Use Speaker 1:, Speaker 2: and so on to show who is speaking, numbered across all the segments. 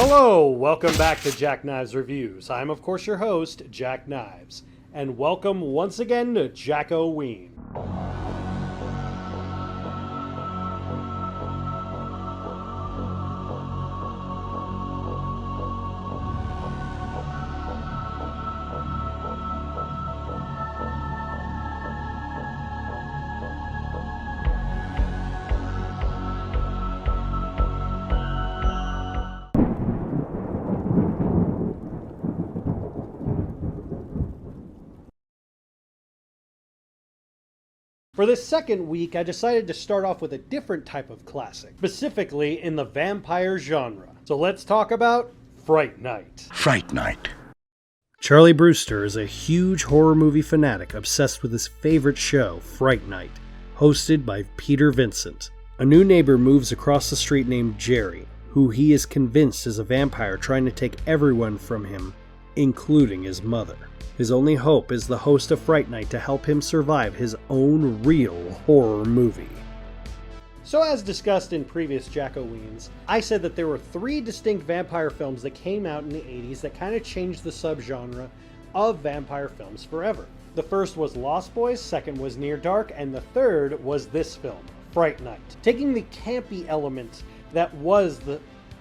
Speaker 1: Hello, welcome back to Jack Knives Reviews. I'm of course your host, Jack Knives, and welcome once again to JACK-O-WEEN. For this second week, I decided to start off with a different type of classic, specifically in the vampire genre. So let's talk about Fright Night.
Speaker 2: Fright Night.
Speaker 1: Charlie Brewster is a huge horror movie fanatic obsessed with his favorite show, Fright Night, hosted by Peter Vincent. A new neighbor moves across the street named Jerry, who he is convinced is a vampire trying to take everyone from him, including his mother. His only hope is the host of Fright Night to help him survive his own real horror movie. So as discussed in previous JACK-O-WEENs, I said that there were three distinct vampire films that came out in the 80s that kind of changed the subgenre of vampire films forever. The first was Lost Boys, second was Near Dark, and the third was this film, Fright Night. Taking the campy element that was the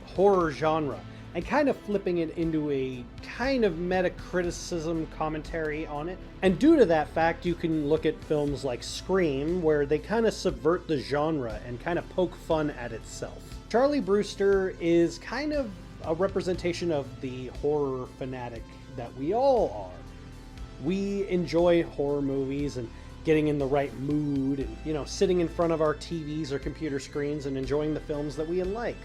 Speaker 1: horror genre and kind of flipping it into a kind of meta-criticism commentary on it. And due to that fact, you can look at films like Scream, where they kind of subvert the genre and kind of poke fun at itself. Charlie Brewster is kind of a representation of the horror fanatic that we all are. We enjoy horror movies and getting in the right mood and, sitting in front of our TVs or computer screens and enjoying the films that we like.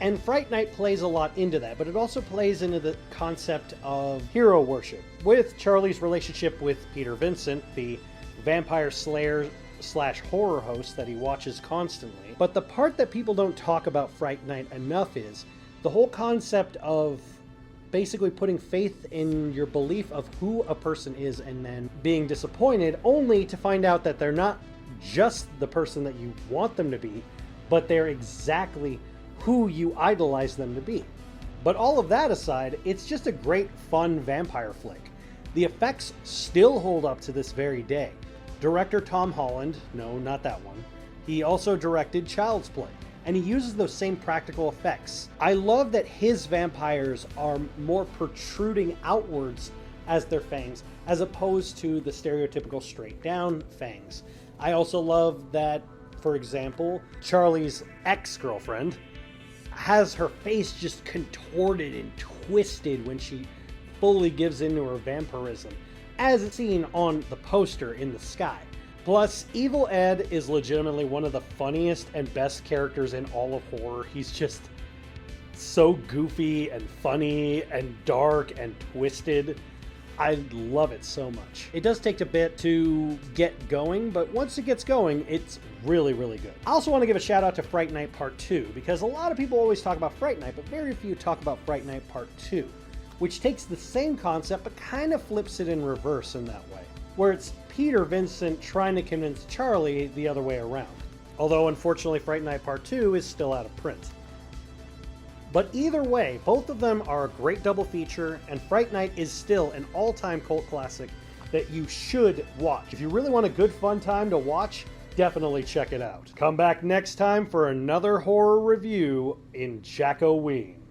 Speaker 1: And Fright Night plays a lot into that, but it also plays into the concept of hero worship, with Charlie's relationship with Peter Vincent, the vampire slayer / horror host that he watches constantly. But the part that people don't talk about Fright Night enough is the whole concept of basically putting faith in your belief of who a person is and then being disappointed only to find out that they're not just the person that you want them to be, but they're exactly who you idolize them to be. But all of that aside, it's just a great fun vampire flick. The effects still hold up to this very day. Director Tom Holland, no, not that one, he also directed Child's Play, and he uses those same practical effects. I love that his vampires are more protruding outwards as their fangs, as opposed to the stereotypical straight down fangs. I also love that, for example, Charlie's ex-girlfriend has her face just contorted and twisted when she fully gives into her vampirism, as seen on the poster in the sky. Plus, Evil Ed is legitimately one of the funniest and best characters in all of horror. He's just so goofy and funny and dark and twisted. I love it so much. It does take a bit to get going, but once it gets going, it's really, really good. I also want to give a shout out to Fright Night Part 2, because a lot of people always talk about Fright Night, but very few talk about Fright Night Part 2, which takes the same concept but kind of flips it in reverse in that way, where it's Peter Vincent trying to convince Charlie the other way around. Although unfortunately Fright Night Part 2 is still out of print. But either way, both of them are a great double feature, and Fright Night is still an all-time cult classic that you should watch. If you really want a good fun time to watch, definitely check it out. Come back next time for another horror review in JACK-O-WEEN.